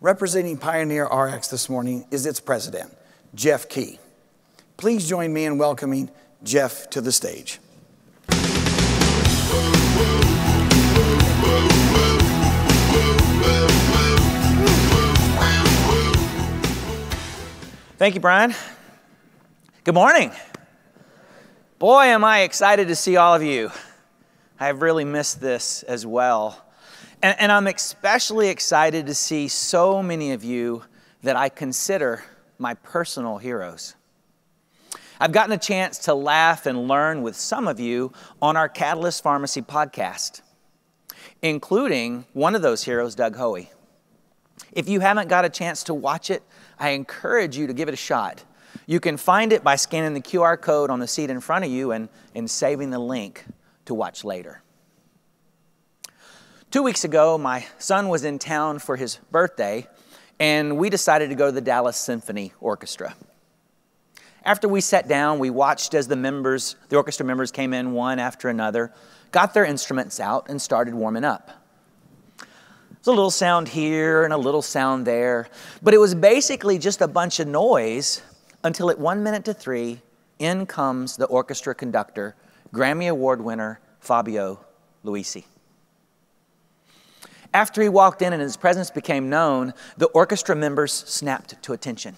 Representing PioneerRx this morning is its president, Jeff Key. Please join me in welcoming Jeff to the stage. Thank you, Brian. Good morning. Boy, am I excited to see all of you. I've really missed this as well. And I'm especially excited to see so many of you that I consider my personal heroes. I've gotten a chance to laugh and learn with some of you on our Catalyst Pharmacy podcast, including one of those heroes, Doug Hoey. If you haven't got a chance to watch it, I encourage you to give it a shot. You can find it by scanning the QR code on the seat in front of you and saving the link to watch later. 2 weeks ago, my son was in town for his birthday, and we decided to go to the Dallas Symphony Orchestra. After we sat down, we watched as the orchestra members came in one after another, got their instruments out, and started warming up. There's a little sound here and a little sound there, but it was basically just a bunch of noise until at 1 minute to 3, in comes the orchestra conductor, Grammy Award winner Fabio Luisi. After he walked in and his presence became known, the orchestra members snapped to attention.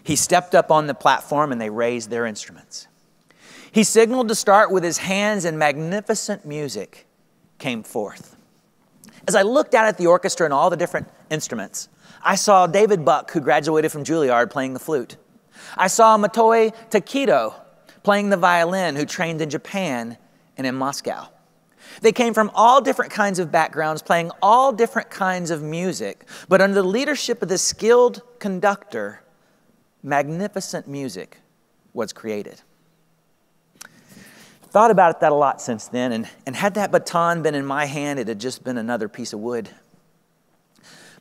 He stepped up on the platform and they raised their instruments. He signaled to start with his hands and magnificent music came forth. As I looked out at the orchestra and all the different instruments, I saw David Buck, who graduated from Juilliard, playing the flute. I saw Motoi Takedo playing the violin, who trained in Japan and in Moscow. They came from all different kinds of backgrounds, playing all different kinds of music, but under the leadership of this skilled conductor, magnificent music was created. Thought about that a lot since then, and had that baton been in my hand, it had just been another piece of wood.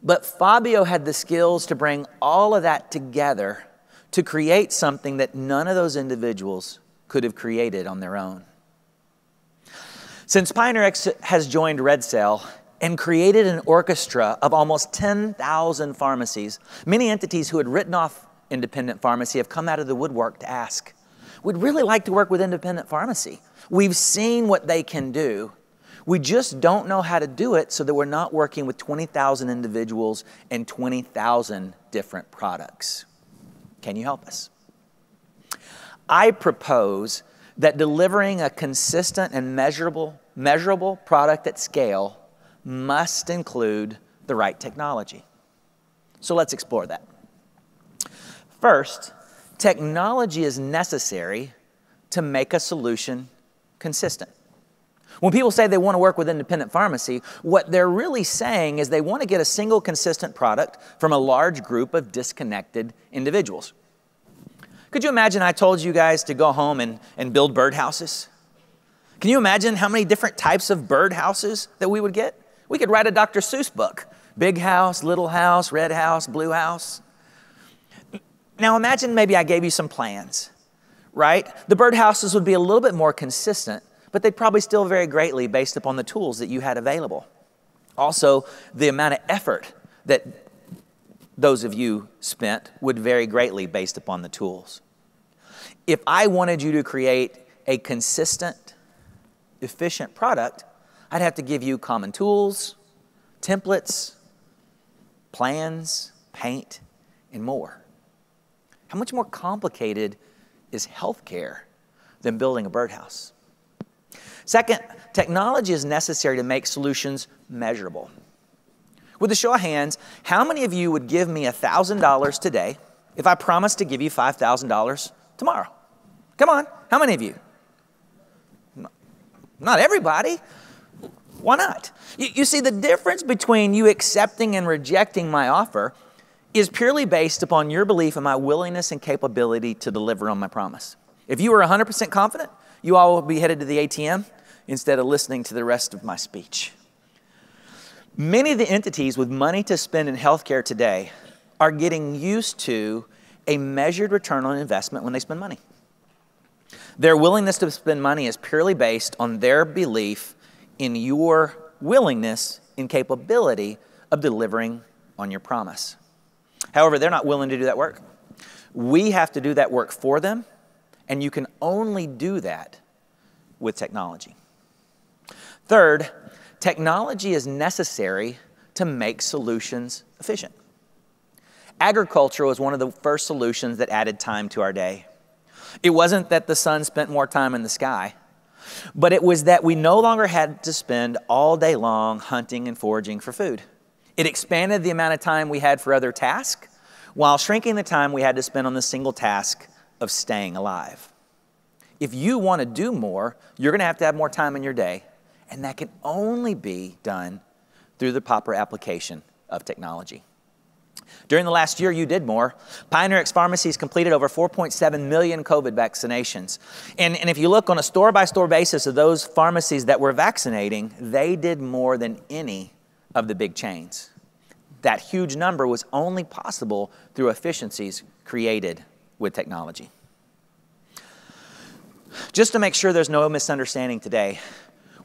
But Fabio had the skills to bring all of that together to create something that none of those individuals could have created on their own. Since PioneerRx has joined Red Cell and created an orchestra of almost 10,000 pharmacies, many entities who had written off independent pharmacy have come out of the woodwork to ask, we'd really like to work with independent pharmacy. We've seen what they can do. We just don't know how to do it so that we're not working with 20,000 individuals and 20,000 different products. Can you help us? I propose that delivering a consistent and measurable product at scale must include the right technology. So let's explore that. First, technology is necessary to make a solution consistent. When people say they want to work with independent pharmacy, what they're really saying is they want to get a single consistent product from a large group of disconnected individuals. Could you imagine I told you guys to go home and build birdhouses? Can you imagine how many different types of birdhouses that we would get? We could write a Dr. Seuss book. Big house, little house, red house, blue house. Now imagine maybe I gave you some plans, right? The birdhouses would be a little bit more consistent, but they'd probably still vary greatly based upon the tools that you had available. Also, the amount of effort that those of you spent would vary greatly based upon the tools. If I wanted you to create a consistent, efficient product, I'd have to give you common tools, templates, plans, paint, and more. How much more complicated is healthcare than building a birdhouse? Second, technology is necessary to make solutions measurable. With a show of hands, how many of you would give me $1,000 today if I promised to give you $5,000 tomorrow? Come on, how many of you? Not everybody. Why not? You see, the difference between you accepting and rejecting my offer is purely based upon your belief in my willingness and capability to deliver on my promise. If you were 100% confident, you all will be headed to the ATM instead of listening to the rest of my speech. Many of the entities with money to spend in healthcare today are getting used to a measured return on investment when they spend money. Their willingness to spend money is purely based on their belief in your willingness and capability of delivering on your promise. However, they're not willing to do that work. We have to do that work for them, and you can only do that with technology. Third, technology is necessary to make solutions efficient. Agriculture was one of the first solutions that added time to our day. It wasn't that the sun spent more time in the sky, but it was that we no longer had to spend all day long hunting and foraging for food. It expanded the amount of time we had for other tasks, while shrinking the time we had to spend on the single task of staying alive. If you want to do more, you're going to have more time in your day, and that can only be done through the proper application of technology. During the last year, you did more. PioneerRx Pharmacies completed over 4.7 million COVID vaccinations. And if you look on a store-by-store basis of those pharmacies that were vaccinating, they did more than any of the big chains. That huge number was only possible through efficiencies created with technology. Just to make sure there's no misunderstanding today,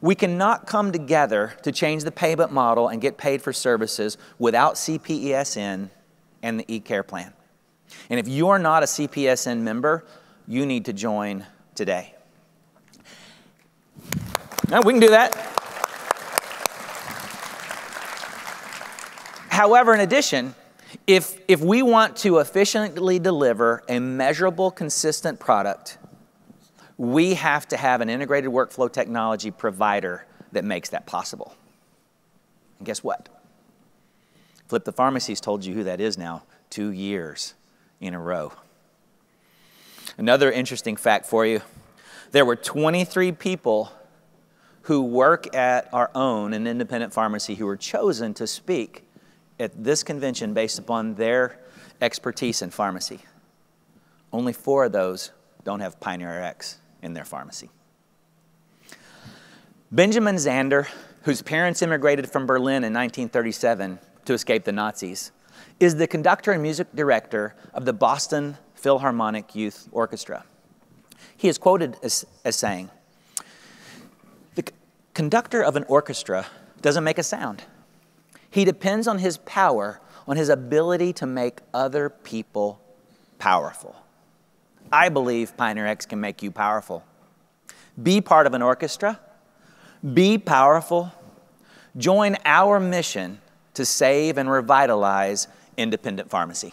we cannot come together to change the payment model and get paid for services without CPESN and the eCare plan. And if you are not a CPESN member, you need to join today. Now, we can do that. However, in addition, if we want to efficiently deliver a measurable, consistent product, we have to have an integrated workflow technology provider that makes that possible. And guess what? Flip the Pharmacies told you who that is now, 2 years in a row. Another interesting fact for you, there were 23 people who work at our own, an independent pharmacy, who were chosen to speak at this convention based upon their expertise in pharmacy. Only 4 of those don't have PioneerRx in their pharmacy. Benjamin Zander, whose parents immigrated from Berlin in 1937 to escape the Nazis, is the conductor and music director of the Boston Philharmonic Youth Orchestra. He is quoted as saying, "The conductor of an orchestra doesn't make a sound. He depends on his power, on his ability to make other people powerful." I believe PioneerRx can make you powerful. Be part of an orchestra. Be powerful. Join our mission to save and revitalize independent pharmacy.